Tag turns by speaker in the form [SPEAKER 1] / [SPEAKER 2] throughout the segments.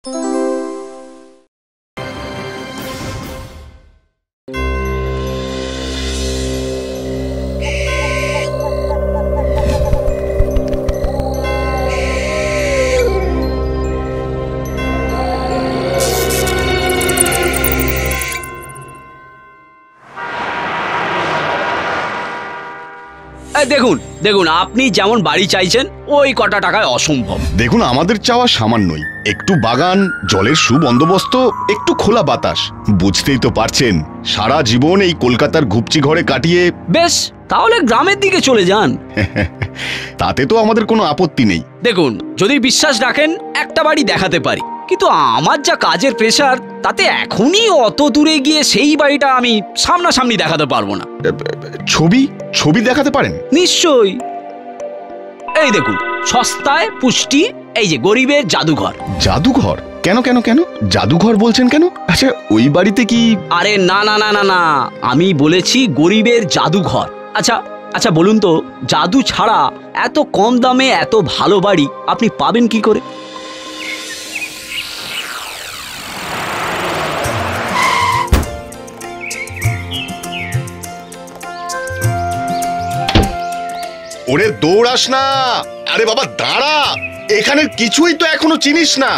[SPEAKER 1] দেখুন দেখুন, আপনি যেমন বাড়ি চাইছেন ওই কটা টাকায় অসম্ভব।
[SPEAKER 2] দেখুন, আমাদের চাওয়া সামান্যই, একটু বাগান, জলের সুবন্দোবস্ত, একটু খোলা বাতাস। বুঝতেই তো পারছেন, সারা জীবন এই কলকাতার ঘুপচি ঘরে কাটিয়ে।
[SPEAKER 1] বেশ, তাহলে গ্রামের দিকে চলে যান।
[SPEAKER 2] তাতে তো আমাদের কোনো আপত্তি নেই।
[SPEAKER 1] দেখুন, যদি বিশ্বাস রাখেন একটা বাড়ি দেখাতে পারি, কিন্তু আমার যা কাজের প্রেসার, তাতে এখনই অত দূরে গিয়ে সেই বাড়িটা আমি সামনাসামনি দেখাতে পারবো না।
[SPEAKER 2] ছবি ছবি দেখাতে পারেন?
[SPEAKER 1] নিশ্চয়ই। এই দেখুন, সস্তায় পুষ্টি, এই যে গরিবের জাদুঘর।
[SPEAKER 2] জাদুঘর? কেন কেন কেন জাদুঘর বলছেন কেন? আচ্ছা, ওই বাড়িতে কি?
[SPEAKER 1] আরে না না না না না, আমি বলেছি গরিবের জাদুঘর। আচ্ছা আচ্ছা বলুন তো, জাদু ছাড়া এত কম দামে এত ভালো বাড়ি আপনি পাবেন কি করে?
[SPEAKER 2] ওরে দৌড়াস না, আরে বাবা দাঁড়া, এখানের কিছুই তো এখনো চিনিস না।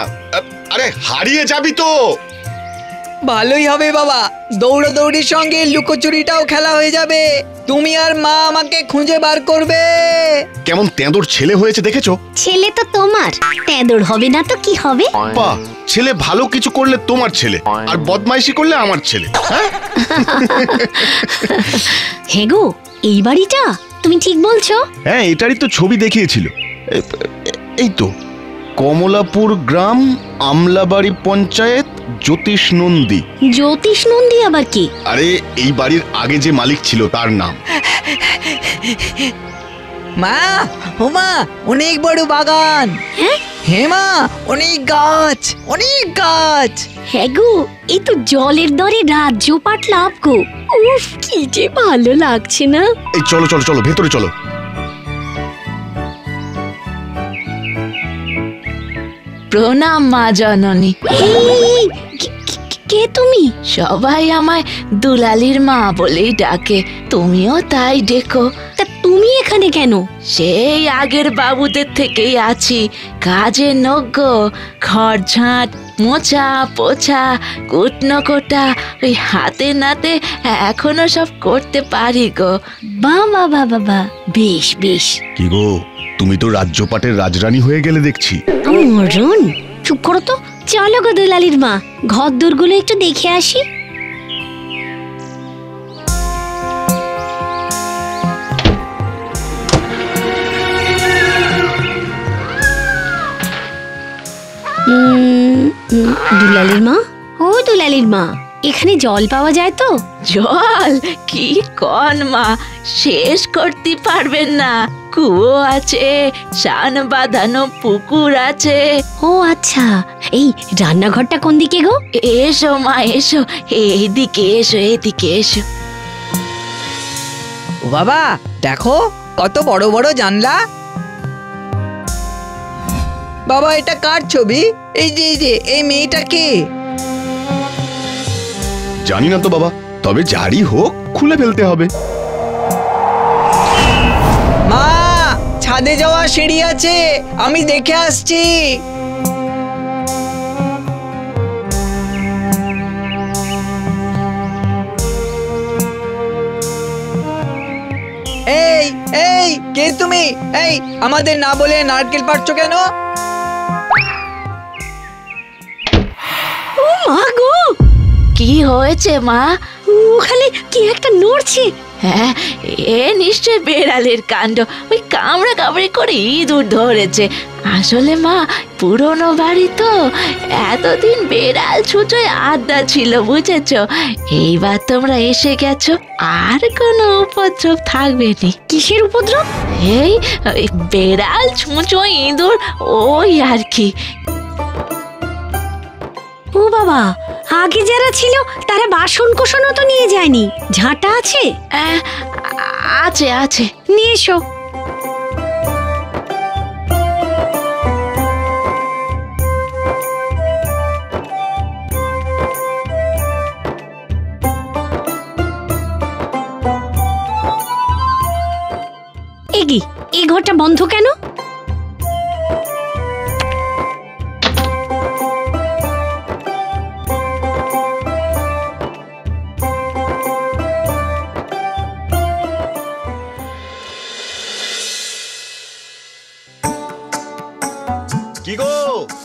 [SPEAKER 2] আরে হারিয়ে যাবি তো।
[SPEAKER 3] ভালোই হবে বাবা, দৌড়াদৌড়ির সঙ্গে লুকোচুরিটাও খেলা হয়ে যাবে। তুমি আর মা আমাকে খুঁজে বার করবে।
[SPEAKER 2] কেমন তেঁদোর ছেলে হয়েছে দেখেছো?
[SPEAKER 4] ছেলে তো তোমার, তেঁদোর হবে না তো কি হবে?
[SPEAKER 2] বাহ, ছেলে ভালো কিছু করলে তোমার ছেলে, আর বদমাইশি করলে আমার ছেলে।
[SPEAKER 4] হে গো, এই বাড়িটা তুমি ঠিক বলছো?
[SPEAKER 2] হ্যাঁ, এটারই তো ছবি দেখিয়েছিল। এই তো, কমলাপুর গ্রাম, আমলাবাড়ি পঞ্চায়েত, জ্যোতিষ নন্দী।
[SPEAKER 4] জ্যোতিষ নন্দী আবার কি?
[SPEAKER 2] আরে এই বাড়ির আগে যে মালিক ছিল তার নাম।
[SPEAKER 3] মা, ও মা, অনেক বড় বাগান। হ্যাঁ মা, অনেক গাছ, অনেক গাছ।
[SPEAKER 4] হ্যাঁ গো, এই তো জলের দরে রাজ্য পাট লাভ গো। উফ, কি যে ভালো লাগছে না।
[SPEAKER 2] এই চলো চলো চলো, ভেতরে চলো।
[SPEAKER 5] প্রণাম মা জননী।
[SPEAKER 4] কে তুমি?
[SPEAKER 5] সবাই আমায় দুলালির মা বলেই ডাকে, তুমিও তাই ডেকো।
[SPEAKER 4] তা তুমি এখানে কেন?
[SPEAKER 5] সেই আগের বাবুদের থেকেই আছি, কাজে নজ্ঞ। ঘর ঝাঁট, মোছা পোছা, কুটনো কোটা, ওই হাতে নাতে এখনো সব করতে পারি গো।
[SPEAKER 4] বাবা বাবা বা, বেশ বেশ।
[SPEAKER 2] কি গো, তুমি তো রাজ্যপাটের রাজরানী হয়ে গেলে দেখছি।
[SPEAKER 4] মরণ, চুপ করো তো। চলো গো দুলালির মা, ঘর দূরগুলো একটু দেখে আসি। দুলালির মা, ও দুলালির মা, এখানে জল পাওয়া যায় তো?
[SPEAKER 5] জল কি কন মা, শেষ করতে পারবেন না। কুয়ো আছে, শান বাঁধানো পুকুর আছে।
[SPEAKER 4] ও আচ্ছা, এই রান্নাঘরটা কোন দিকে গো?
[SPEAKER 5] এসো মা এসো, এইদিকে এসো, এদিকে এসো।
[SPEAKER 3] ও বাবা, দেখো কত বড় বড় জানলা। বাবা, এটা কার ছবি? এই যে এই মেয়েটা কে?
[SPEAKER 2] জানি না তো বাবা, তবে যারই হোক খুলে ফেলতে হবে।
[SPEAKER 3] মা, ছাদে যাওয়া সিঁড়ি আছে, আমি দেখে আসছি। এই এই, কে তুমি? এই, আমাদের না বলে নারকেল পাড়ছো কেন?
[SPEAKER 4] ও মা গো,
[SPEAKER 5] কি হয়েছে মা?
[SPEAKER 4] ওখানে কি একটা নড়ছে।
[SPEAKER 5] হ্যাঁ, এ নিশ্চয় বেড়ালের কাণ্ড। ওই কামড়া কামড়ি করে ইঁদুর ধরেছে। আসলে মা, পুরনো বাড়ি তো, এতদিন বেড়াল ছুটোয় আড্ডা ছিল, বুঝেছো? এইবার তোমরা এসে গেছো, আর কোনো উপদ্রব থাকবে না।
[SPEAKER 4] কিসের উপদ্রব?
[SPEAKER 5] এই বেড়াল, ছুঁচো, ইঁদুর, ওই আর কি।
[SPEAKER 4] ও বাবা, আগে যারা ছিল তারা বাসন কোসনও তো নিয়ে যায়নি। ঝাঁটা আছে?
[SPEAKER 5] আছে আছে,
[SPEAKER 4] নিয়ে এসো। রান্নাঘরটা বন্ধ কেন?
[SPEAKER 2] কি গো,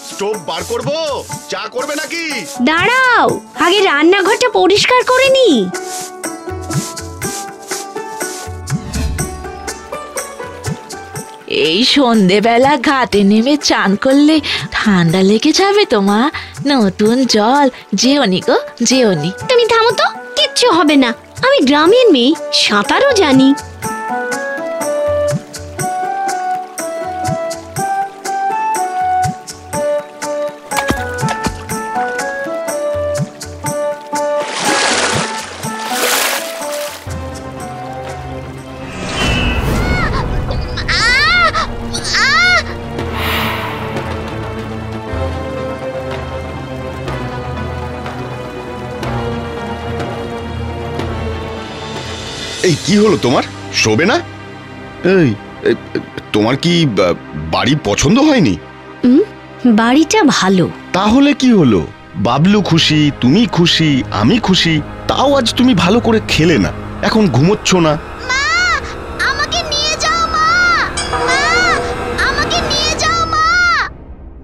[SPEAKER 2] স্টোভ বার করব? চা করবে নাকি?
[SPEAKER 4] দাঁড়াও, আগে রান্নাঘরটা পরিষ্কার করে নি।
[SPEAKER 5] এই সন্ধেবেলা ঘাটে নেমে চান করলে ঠান্ডা লেগে যাবে তো মা। নতুন জল, যেওনি গো যেওনি।
[SPEAKER 4] তুমি থামো তো, কিচ্ছু হবে না। আমি গ্রামের মেয়ে, সাঁতারও জানি।
[SPEAKER 2] এই কি হলো তোমার, শোবে না? এই তোমার কি বাড়ি পছন্দ হয়নি?
[SPEAKER 4] বাড়িটা ভালো।
[SPEAKER 2] তাহলে কি হলো, বাবলু খুশি, তুমি খুশি, আমি খুশি, তাও আজ তুমি ভালো করে খেলে না, এখন ঘুমোচ্ছ না।
[SPEAKER 4] আমাকে নিয়ে যাও মা, আমাকে নিয়ে যাও মা।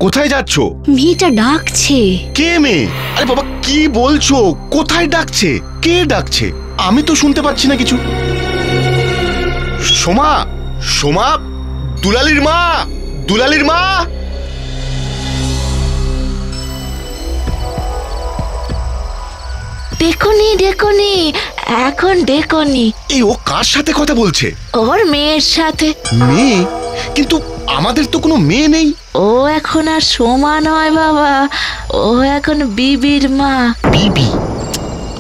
[SPEAKER 2] কোথায় যাচ্ছ?
[SPEAKER 4] মেয়েটা ডাকছে।
[SPEAKER 2] কে মেয়ে? আরে বাবা কি বলছো, কোথায় ডাকছে, কে ডাকছে? আমি তো শুনতে পাচ্ছি না কিছু। সোমা, সোমা, দুলালির মা, দুলালির মা।
[SPEAKER 5] ডেকোনি ডেকোনি, এখন ডেকোনি।
[SPEAKER 2] এই ও কার সাথে কথা বলছে?
[SPEAKER 5] ওর মেয়ের সাথে।
[SPEAKER 2] মেয়ে? কিন্তু আমাদের তো কোনো মেয়ে নেই।
[SPEAKER 5] ও এখন আর সোমা নয় বাবা, ও এখন বিবির মা।
[SPEAKER 2] বিবি?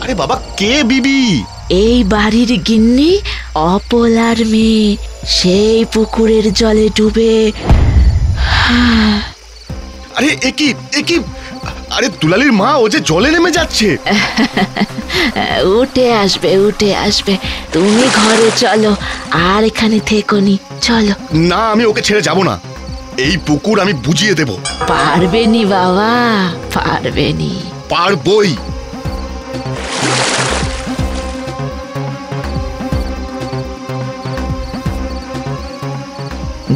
[SPEAKER 2] আরে বাবা কে বিবি?
[SPEAKER 5] এই বাড়ির গিন্নি অপলার মেয়ে, সেই পুকুরের জলে ডুবে।
[SPEAKER 2] আরে একি একি, আরে দুলালির মা, ও যে জলে নেমে যাচ্ছে।
[SPEAKER 5] উঠে আসবে উঠে আসবে, তুমি ঘরে চলো, আর এখানে থেকোনি, চলো।
[SPEAKER 2] না, আমি ওকে ছেড়ে যাব না, এই পুকুর আমি বুঝিয়ে দেব।
[SPEAKER 5] পারবেনি বাবা, পারবেনি।
[SPEAKER 2] পারবই।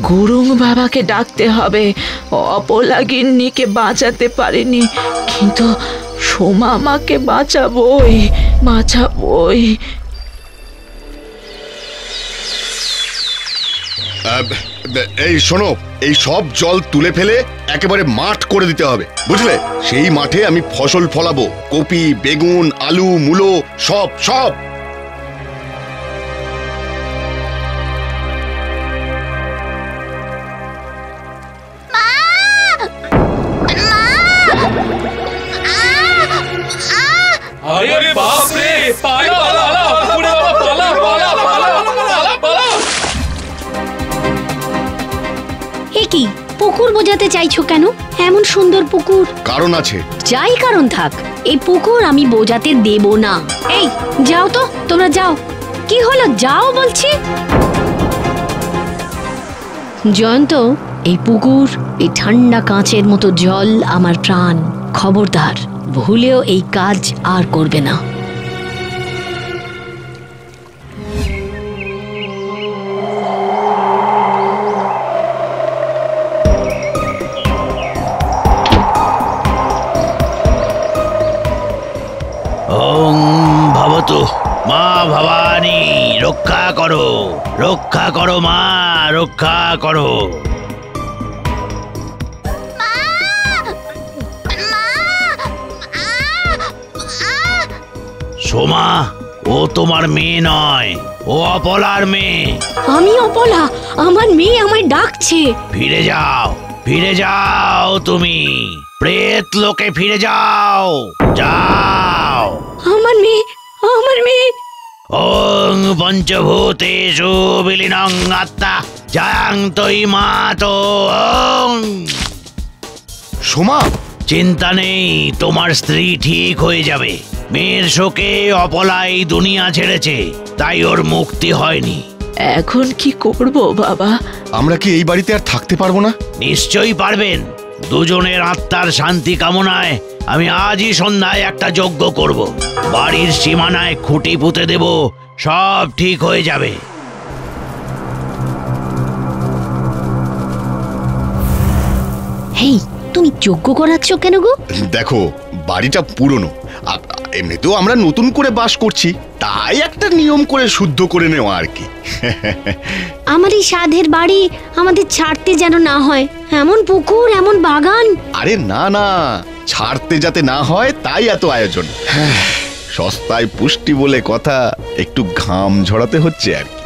[SPEAKER 5] গুরুং বাবাকে ডাকতে হবে, অপলা গিন্নিকে বাঁচাতে পারেনি, কিন্তু সোমা মাকে বাঁচাবই, বাঁচাবই।
[SPEAKER 2] এই শোনো, এই সব জল তুলে ফেলে একেবারে মাঠ করে দিতে হবে, বুঝলে? সেই মাঠে আমি ফসল ফলাবো, কপি, বেগুন, আলু, মূলো, সব সব।
[SPEAKER 6] अरे बाप रे, पाला पाला पूरे पाला पाला पाला पाला पाला।
[SPEAKER 4] এ কি, পুকুর বোঝাতে চাইছো কেন? এমন সুন্দর পুকুর।
[SPEAKER 2] কারণ আছে।
[SPEAKER 4] যাই কারণ থাক, এই পুকুর আমি বোঝাতে দেব না। এই যাও তো, তোমরা যাও। কি হলো, যাও বলছি। জয়ন্ত, এই পুকুর, এই ঠান্ডা কাঁচের মতো জল আমার প্রাণ। খবরদার, ভুলেও এই কাজ আর করবে না।
[SPEAKER 7] ওং ভবতু মা ভবানী, রক্ষা করো, রক্ষা করো মা, রক্ষা করো। সোমা, ও তোমার মেয়ে নয়, ও অপলার মেয়ে।
[SPEAKER 4] আমি অপলা, আমার মেয়ে আমায় ডাকছে।
[SPEAKER 7] ফিরে যাও, ফিরে যাও, তুমি প্রেত লোকে ফিরে যাও, যাও।
[SPEAKER 4] আমার মেয়ে, আমার মেয়ে।
[SPEAKER 7] ওং পঞ্চভূতেষু বিলীনং আত্মা জায়ন্তই মাতো। ওং।
[SPEAKER 2] সোমা,
[SPEAKER 7] চিন্তা নেই, তোমার স্ত্রী ঠিক হয়ে যাবে। মেয়ের শোকে অপলাই দুনিয়া ছেড়েছে, তাই ওর মুক্তি হয়নি।
[SPEAKER 5] এখন কি করব বাবা?
[SPEAKER 2] আমরা কি এই বাড়িতে আর থাকতে পারবো না?
[SPEAKER 7] নিশ্চয়ই পারবেন। দুজনের আত্মার শান্তি কামনায় আমি আজই সন্ধ্যায় একটা যজ্ঞ করব। বাড়ির সীমানায় খুঁটি পুঁতে দেব, সব ঠিক হয়ে যাবে।
[SPEAKER 4] হেই, তুমি যজ্ঞ করাচ্ছ কেন গো?
[SPEAKER 2] দেখো, বাড়িটা পুরনো, এমনিতেও আমরা নতুন করে বাস করছি, তাই একটা নিয়ম করে শুদ্ধ করে নেওয়া আর কি।
[SPEAKER 4] আমার এই সাধের বাড়ি আমাদের ছাড়তে যেন না হয়। এমন পুকুর, এমন বাগান।
[SPEAKER 2] আরে না না, ছাড়তে যাতে না হয় তাই এত আয়োজন। সস্তায় পুষ্টি বলে কথা, একটু ঘাম ঝরাতে হচ্ছে আর কি।